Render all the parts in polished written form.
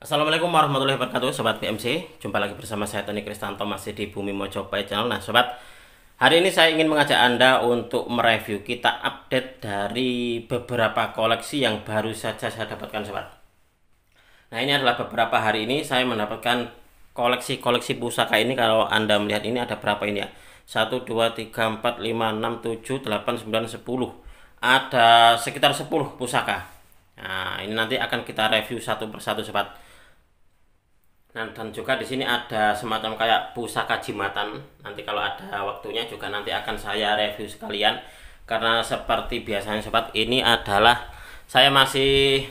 Assalamualaikum warahmatullahi wabarakatuh, Sobat BMC. Jumpa lagi bersama saya Tony Kristanto, masih di Bumi Mojopahit Channel. Nah Sobat, hari ini saya ingin mengajak Anda untuk mereview, kita update dari beberapa koleksi yang baru saja saya dapatkan, Sobat. Nah ini adalah beberapa hari ini saya mendapatkan koleksi-koleksi pusaka ini. Kalau Anda melihat ini ada berapa ini ya, 1, 2, 3, 4, 5, 6, 7, 8, 9, 10. Ada sekitar 10 pusaka. Nah ini nanti akan kita review satu persatu, Sobat. Nah, dan juga di sini ada semacam kayak pusaka jimatan. Nanti kalau ada waktunya juga nanti akan saya review sekalian. Karena seperti biasanya Sobat, ini adalah saya masih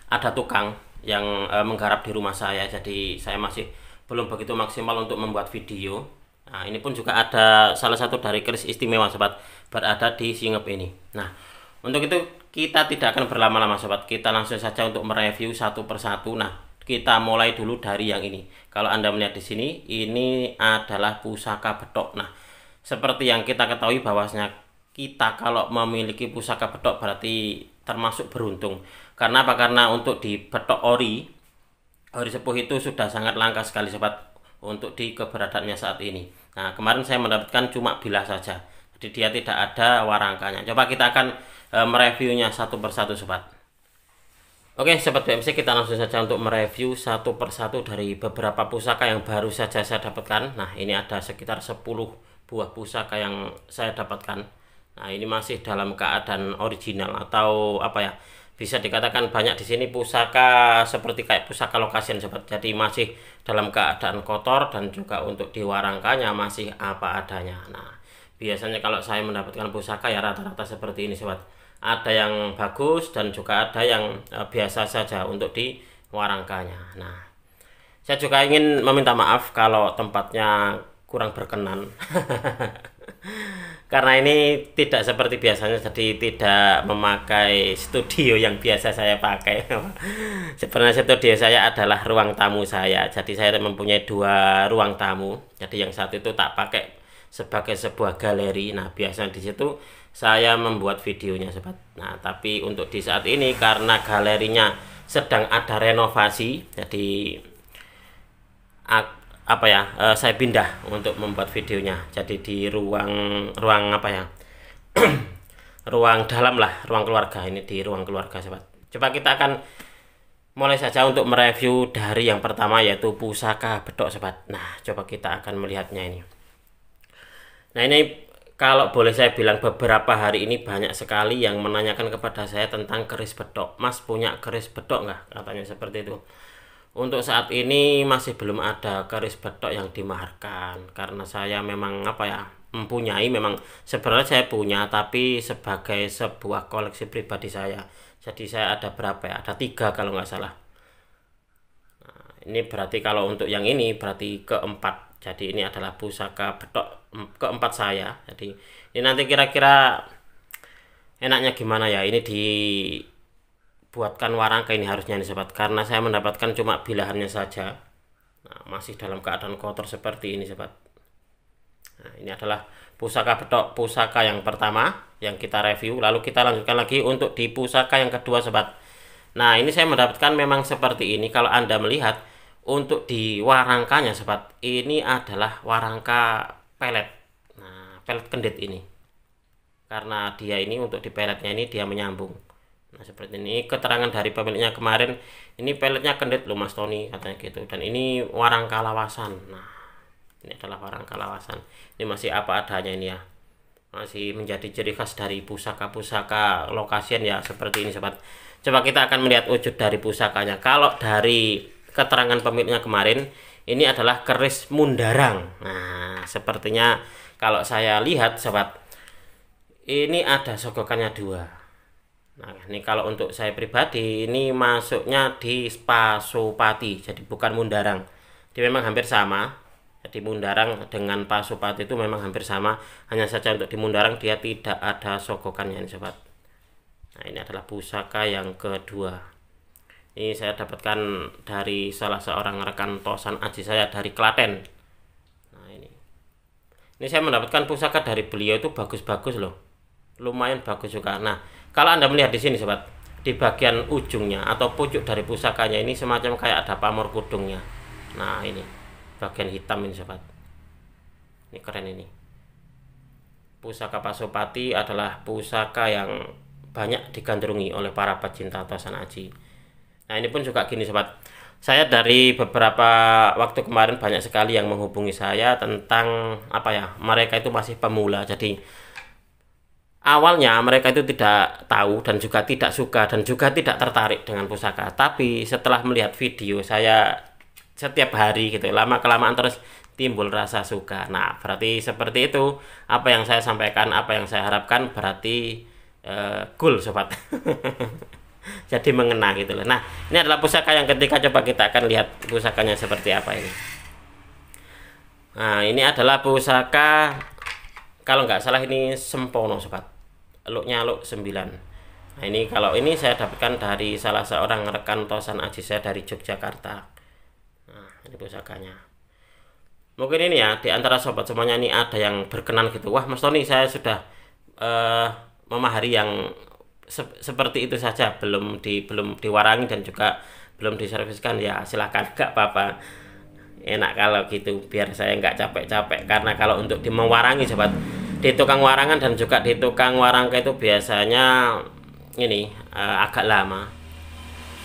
ada tukang yang menggarap di rumah saya. Jadi saya masih belum begitu maksimal untuk membuat video. Nah, ini pun juga ada salah satu dari keris istimewa Sobat, berada di Singep ini. Nah, untuk itu kita tidak akan berlama-lama Sobat. Kita langsung saja untuk mereview satu persatu. Nah, kita mulai dulu dari yang ini. Kalau Anda melihat di sini, ini adalah pusaka betok. Nah, seperti yang kita ketahui bahwasanya kita kalau memiliki pusaka betok berarti termasuk beruntung. Karena apa? Karena untuk di betok ori sepuh itu sudah sangat langka sekali Sobat untuk di keberadaannya saat ini. Nah, kemarin saya mendapatkan cuma bilah saja. Jadi dia tidak ada warangkanya. Coba kita akan mereviewnya satu persatu Sobat. Oke Sobat BMC, kita langsung saja untuk mereview satu persatu dari beberapa pusaka yang baru saja saya dapatkan. Nah ini ada sekitar 10 buah pusaka yang saya dapatkan. Nah ini masih dalam keadaan original atau apa ya, bisa dikatakan banyak di sini pusaka seperti kayak pusaka lokasian Sobat. Jadi masih dalam keadaan kotor dan juga untuk diwarangkannya masih apa adanya. Nah biasanya kalau saya mendapatkan pusaka ya rata-rata seperti ini Sobat. Ada yang bagus dan juga ada yang biasa saja untuk diwarangkannya. Nah, saya juga ingin meminta maaf kalau tempatnya kurang berkenan. Karena ini tidak seperti biasanya, jadi tidak memakai studio yang biasa saya pakai. Sebenarnya studio saya adalah ruang tamu saya. Jadi saya mempunyai dua ruang tamu. Jadi yang satu itu tak pakai sebagai sebuah galeri. Nah, biasanya di situ saya membuat videonya Sobat. Nah tapi untuk di saat ini karena galerinya sedang ada renovasi, jadi apa ya, saya pindah untuk membuat videonya. Jadi di ruang apa ya, ruang dalam lah, ruang keluarga. Ini di ruang keluarga Sobat. Coba kita akan mulai saja untuk mereview dari yang pertama, yaitu pusaka bedok Sobat. Nah coba kita akan melihatnya ini. Nah ini kalau boleh saya bilang, beberapa hari ini banyak sekali yang menanyakan kepada saya tentang keris bedok. Mas punya keris bedok nggak? Katanya seperti itu. Untuk saat ini masih belum ada keris bedok yang dimaharkan. Karena saya memang apa ya, mempunyai, memang sebenarnya saya punya, tapi sebagai sebuah koleksi pribadi saya. Jadi saya ada berapa ya? Ada 3 kalau nggak salah. Nah, ini berarti kalau untuk yang ini berarti keempat. Jadi ini adalah pusaka bedok keempat saya. Jadi ini nanti kira-kira enaknya gimana ya, ini dibuatkan warangka ini harusnya nih Sobat, karena saya mendapatkan cuma bilahannya saja. Nah, masih dalam keadaan kotor seperti ini Sobat. Nah ini adalah pusaka bedok, pusaka yang pertama yang kita review. Lalu kita lanjutkan lagi untuk di pusaka yang kedua Sobat. Nah ini saya mendapatkan memang seperti ini. Kalau Anda melihat untuk di warangkanya Sobat, ini adalah warangka pelet. Nah pelet kendit ini, karena dia ini untuk di peletnya ini dia menyambung. Nah seperti ini keterangan dari pemiliknya kemarin, ini peletnya kendit loh Mas Tony, katanya gitu. Dan ini warangka lawasan. Nah ini adalah warangka lawasan. Ini masih apa adanya ini ya, masih menjadi ciri khas dari pusaka-pusaka lokasian ya, seperti ini Sobat. Coba kita akan melihat wujud dari pusakanya. Kalau dari keterangan pemiliknya kemarin, ini adalah keris mundarang. Nah sepertinya kalau saya lihat Sobat, ini ada sogokannya 2. Nah ini kalau untuk saya pribadi, ini masuknya di Pasupati, jadi bukan mundarang. Jadi memang hampir sama. Jadi mundarang dengan Pasupati itu memang hampir sama, hanya saja untuk di mundarang dia tidak ada sogokannya ini Sobat. Nah ini adalah pusaka yang kedua. Ini saya dapatkan dari salah seorang rekan tosan aji saya dari Klaten. Nah ini saya mendapatkan pusaka dari beliau itu bagus-bagus loh, lumayan bagus juga. Nah kalau Anda melihat di sini Sobat, di bagian ujungnya atau pucuk dari pusakanya ini semacam kayak ada pamor kudungnya. Nah ini bagian hitam ini sobat, ini keren ini. Pusaka Pasopati adalah pusaka yang banyak digandrungi oleh para pecinta tosan aji. Nah ini pun juga gini sobat, saya dari beberapa waktu kemarin banyak sekali yang menghubungi saya tentang apa ya, mereka itu masih pemula. Jadi awalnya mereka itu tidak tahu dan juga tidak suka dan juga tidak tertarik dengan pusaka. Tapi setelah melihat video saya setiap hari gitu, lama kelamaan terus timbul rasa suka. Nah berarti seperti itu, apa yang saya sampaikan, apa yang saya harapkan berarti cool sobat. Jadi mengena gitu loh. Nah ini adalah pusaka yang ketiga, coba kita akan lihat pusakanya seperti apa ini. Nah ini adalah pusaka, kalau nggak salah ini Sempono sobat, looknya look 9. Nah ini kalau ini saya dapatkan dari salah seorang rekan tosan aji saya dari Yogyakarta. Nah ini pusakanya. Mungkin ini ya, di antara sobat semuanya ini ada yang berkenan gitu, wah Mas Tony saya sudah memahari yang seperti itu saja, belum diwarangi dan juga belum diserviskan, ya silahkan, gak apa-apa, enak kalau gitu, biar saya nggak capek-capek. Karena kalau untuk mewarangi sobat, di tukang warangan dan juga di tukang warangka itu biasanya ini agak lama.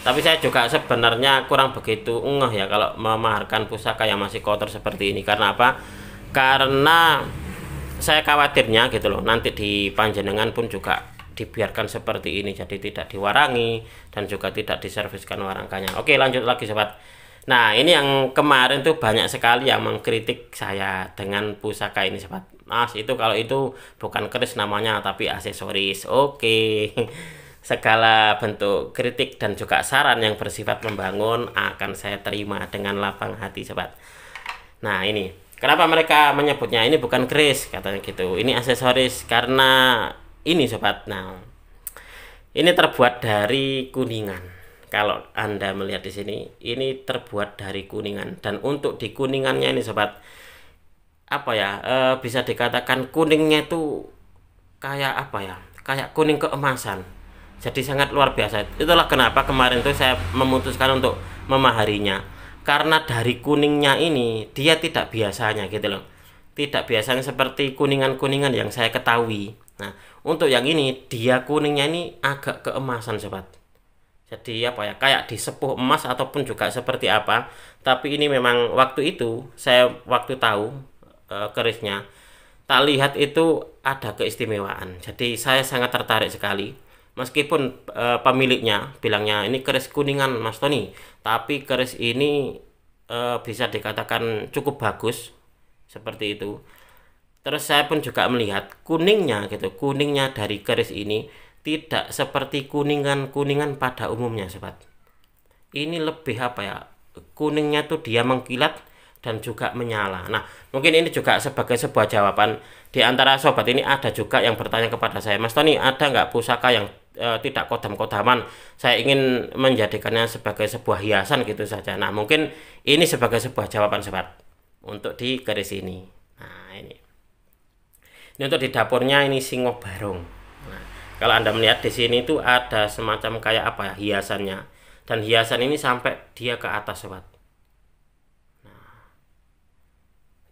Tapi saya juga sebenarnya kurang begitu ngeh ya kalau memaharkan pusaka yang masih kotor seperti ini. Karena apa? Karena saya khawatirnya gitu loh, nanti di panjenengan pun juga dibiarkan seperti ini, jadi tidak diwarangi dan juga tidak diserviskan warangkanya. Oke lanjut lagi sobat. Nah ini yang kemarin tuh banyak sekali yang mengkritik saya dengan pusaka ini sobat. Mas itu kalau itu bukan keris namanya tapi aksesoris. Oke. Segala bentuk kritik dan juga saran yang bersifat membangun akan saya terima dengan lapang hati sobat. Nah ini kenapa mereka menyebutnya ini bukan keris katanya gitu, ini aksesoris karena ini sobat. Nah ini terbuat dari kuningan. Kalau Anda melihat di sini, ini terbuat dari kuningan. Dan untuk di kuningannya ini sobat, apa ya, bisa dikatakan kuningnya itu kayak apa ya, kayak kuning keemasan. Jadi sangat luar biasa. Itulah kenapa kemarin tuh saya memutuskan untuk memaharinya, karena dari kuningnya ini dia tidak biasanya gitu loh, tidak biasanya seperti kuningan-kuningan yang saya ketahui. Nah untuk yang ini dia kuningnya ini agak keemasan sobat. Jadi apa ya, kayak disepuh emas ataupun juga seperti apa. Tapi ini memang waktu itu saya waktu tahu kerisnya, tak lihat itu ada keistimewaan. Jadi saya sangat tertarik sekali. Meskipun pemiliknya bilangnya ini keris kuningan Mas Tony, tapi keris ini bisa dikatakan cukup bagus seperti itu. Terus saya pun juga melihat kuningnya gitu, kuningnya dari keris ini tidak seperti kuningan pada umumnya sobat. Ini lebih apa ya, kuningnya tuh dia mengkilat dan juga menyala. Nah mungkin ini juga sebagai sebuah jawaban. Di antara sobat ini ada juga yang bertanya kepada saya, Mas Tony ada nggak pusaka yang tidak kodam-kodaman, saya ingin menjadikannya sebagai sebuah hiasan gitu saja. Nah mungkin ini sebagai sebuah jawaban sobat untuk di keris ini. Nah ini untuk di dapurnya, ini singo barong. Nah, kalau Anda melihat di sini itu ada semacam kayak apa ya, hiasannya, dan hiasan ini sampai dia ke atas sobat. Nah,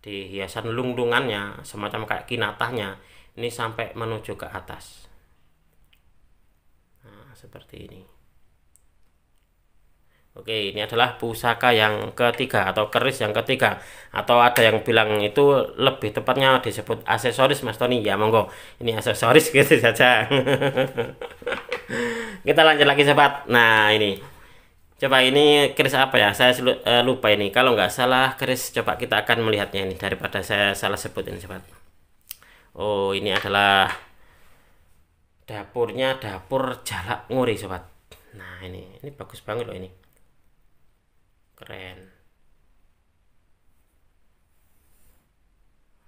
di hiasan lung-lungannya semacam kayak kinatahnya ini sampai menuju ke atas. Nah, seperti ini. Oke, ini adalah pusaka yang ketiga atau keris yang ketiga, atau ada yang bilang itu lebih tepatnya disebut aksesoris Mas Tony. Ya monggo, ini aksesoris gitu saja. Kita lanjut lagi sobat. Nah ini coba, ini keris apa ya, saya lupa ini. Kalau nggak salah keris, coba kita akan melihatnya ini daripada saya salah sebut ini sobat. Oh ini adalah dapurnya, dapur Jalak Nguri sobat. Nah ini bagus banget loh, ini keren.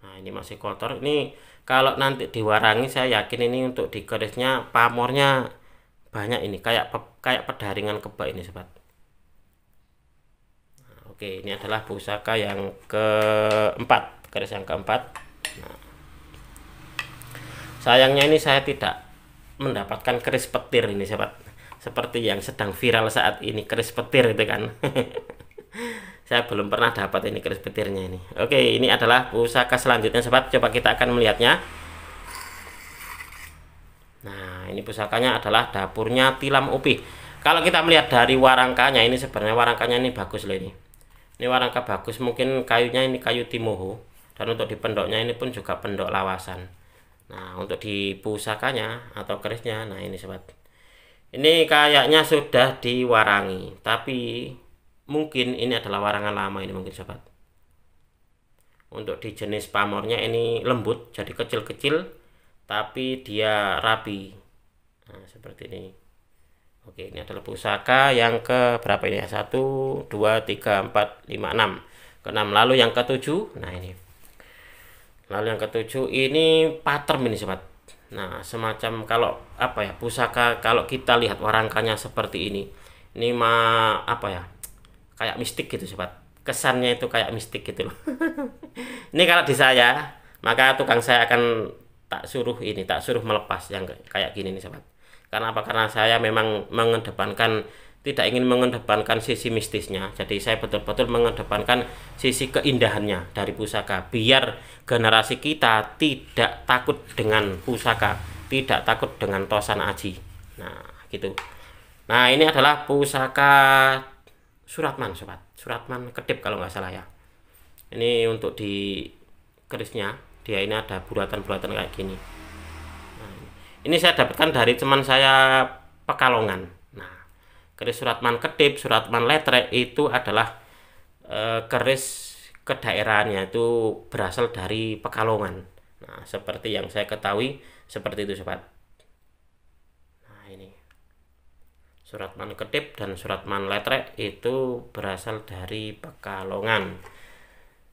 Nah ini masih kotor. Ini kalau nanti diwarangi saya yakin ini untuk di kerisnya pamornya banyak, ini kayak pedaringan kebak ini sobat. Nah, oke ini adalah pusaka yang keempat, keris yang keempat. Nah, sayangnya ini saya tidak mendapatkan keris petir ini sobat. seperti yang sedang viral saat ini, keris petir itu kan. Saya belum pernah dapat ini keris petirnya ini. Oke, ini adalah pusaka selanjutnya sobat, coba kita akan melihatnya. Nah, ini pusakanya adalah dapurnya tilam upi. Kalau kita melihat dari warangkanya, ini sebenarnya warangkanya ini bagus loh ini. Ini warangka bagus, mungkin kayunya ini kayu timoho. Dan untuk di pendoknya ini pun juga pendok lawasan. Nah, untuk di pusakanya atau kerisnya, nah ini sobat. Ini kayaknya sudah diwarangi, tapi mungkin ini adalah warangan lama ini mungkin sobat. Untuk di jenis pamornya ini lembut, jadi kecil-kecil, tapi dia rapi. Nah, seperti ini. Oke, ini adalah pusaka yang ke berapa ini ya? 1, 2, 3, 4, 5, 6. Ke-6. Lalu yang ke-7, nah ini. Lalu yang ke-7 ini patrem ini sobat. Nah, semacam kalau apa ya, pusaka kalau kita lihat warangkanya seperti ini apa ya, kayak mistik gitu sobat. Kesannya itu kayak mistik gitu loh. Ini kalau di saya, maka tukang saya akan tak suruh melepas yang kayak gini nih sobat. Karena apa? Karena saya memang tidak ingin mengedepankan sisi mistisnya. Jadi saya betul-betul mengedepankan sisi keindahannya dari pusaka, biar generasi kita tidak takut dengan pusaka, tidak takut dengan tosan aji. Nah, gitu. Nah, ini adalah pusaka Suratman sobat, Suratman kedip kalau nggak salah ya. Ini untuk di kerisnya, dia ini ada bulatan-bulatan kayak gini. Nah, ini saya dapatkan dari teman saya Pekalongan. Nah, keris Suratman kedip, Suratman letrek itu adalah keris kedaerahannya itu berasal dari Pekalongan. Nah, seperti yang saya ketahui seperti itu sobat. Nah, ini Suratman kedip dan Suratman letrek itu berasal dari Pekalongan,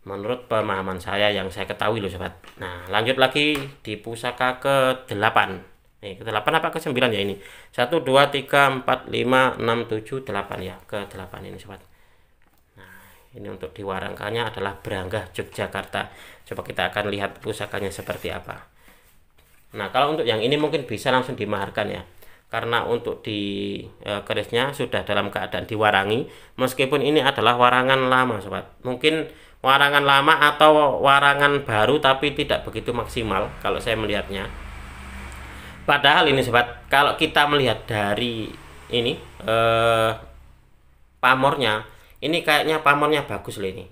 menurut pemahaman saya yang saya ketahui loh sobat. Nah, lanjut lagi di pusaka ke-8. Ke-8 apa ke-9 ya ini? 1, 2, 3, 4, 5, 6, 7, 8 ya. Ke-8 ini sobat. Nah, ini untuk diwarangkannya adalah Branggah Yogyakarta. Coba kita akan lihat pusakanya seperti apa. Nah, kalau untuk yang ini mungkin bisa langsung dimaharkan ya. Karena untuk di kerisnya sudah dalam keadaan diwarangi, meskipun ini adalah warangan lama sobat. Mungkin warangan lama atau warangan baru tapi tidak begitu maksimal kalau saya melihatnya. Padahal ini sobat, kalau kita melihat dari ini pamornya, ini kayaknya pamornya bagus loh ini.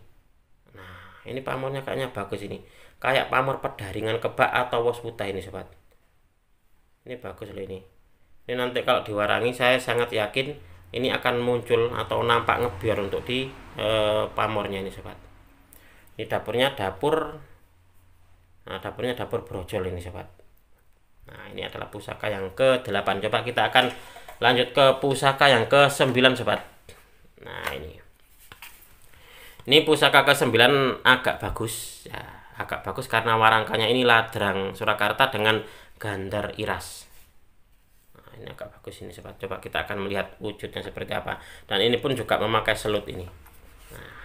Nah, ini pamornya kayaknya bagus ini. Kayak pamor pedaringan kebak atau wos putih ini sobat. Ini bagus loh ini. Ini nanti kalau diwarangi saya sangat yakin ini akan muncul atau nampak ngebiar untuk di pamornya ini sobat. Ini dapurnya dapur brojol ini sobat. Nah, ini adalah pusaka yang ke-8. Coba kita akan lanjut ke pusaka yang ke-9 sobat. Nah, ini pusaka ke-9 agak bagus ya, agak bagus karena warangkanya ini ladrang Surakarta dengan gandar iras. Ini agak bagus ini sobat. Coba kita akan melihat wujudnya seperti apa. Dan ini pun juga memakai selut ini. Nah.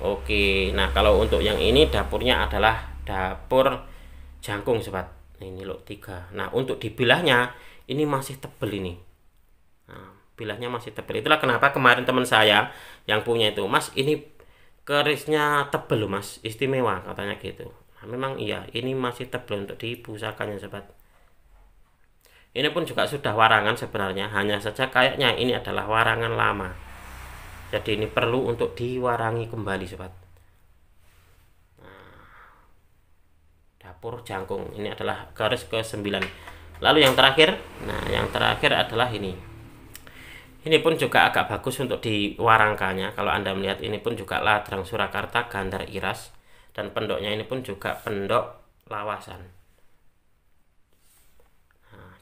Oke, nah kalau untuk yang ini dapurnya adalah dapur jangkung sobat. Ini loh 3. Nah, untuk dibilahnya ini masih tebel ini. Nah, bilahnya masih tebel. Itulah kenapa kemarin teman saya yang punya itu, "Mas, ini kerisnya tebel loh Mas, istimewa," katanya gitu. Nah, memang iya, ini masih tebel untuk di pusakanya sobat. Ini pun juga sudah warangan sebenarnya, hanya saja kayaknya ini adalah warangan lama. Jadi ini perlu untuk diwarangi kembali sobat. Nah, dapur jangkung ini adalah garis ke-9. Lalu yang terakhir, nah yang terakhir adalah ini. Ini pun juga agak bagus untuk diwarangkannya. Kalau Anda melihat ini pun juga ladrang Surakarta gandar iras, dan pendoknya ini pun juga pendok lawasan.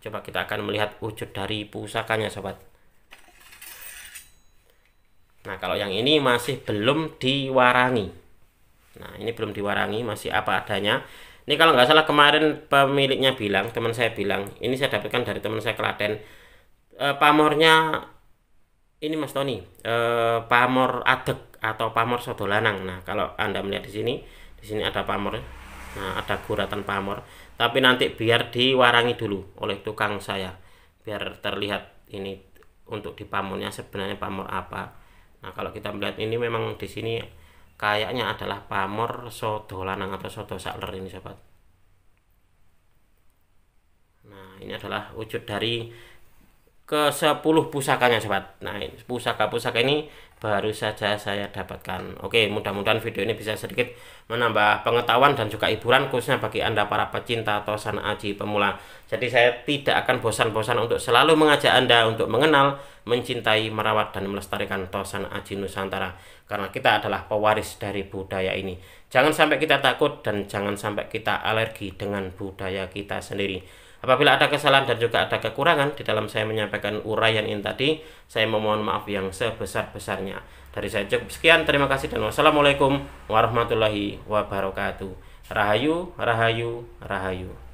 Coba kita akan melihat wujud dari pusakanya sobat. Nah, kalau yang ini masih belum diwarangi. Nah, ini belum diwarangi, masih apa adanya. Ini kalau nggak salah kemarin pemiliknya bilang, teman saya bilang, ini saya dapatkan dari teman saya Klaten, pamornya ini Mas Tony, pamor adek atau pamor sodolanang. Nah, kalau Anda melihat di sini ada pamor. Nah, ada guratan pamor. Tapi nanti biar diwarangi dulu oleh tukang saya. biar terlihat ini untuk di pamornya sebenarnya pamor apa. Nah, kalau kita melihat ini memang di sini kayaknya adalah pamor soto lanang atau soto sakler ini sobat. Nah, ini adalah wujud dari ke-10 pusakanya sobat. Nah, pusaka-pusaka ini baru saja saya dapatkan. Oke, mudah-mudahan video ini bisa sedikit menambah pengetahuan dan juga hiburan khususnya bagi Anda para pecinta tosan aji pemula. Jadi saya tidak akan bosan-bosan untuk selalu mengajak Anda untuk mengenal, mencintai, merawat dan melestarikan tosan aji Nusantara, karena kita adalah pewaris dari budaya ini. Jangan sampai kita takut dan jangan sampai kita alergi dengan budaya kita sendiri. Apabila ada kesalahan dan juga ada kekurangan di dalam saya menyampaikan uraian ini tadi, saya memohon maaf yang sebesar-besarnya. Dari saya cukup sekian, terima kasih dan wassalamualaikum warahmatullahi wabarakatuh. Rahayu, rahayu, rahayu.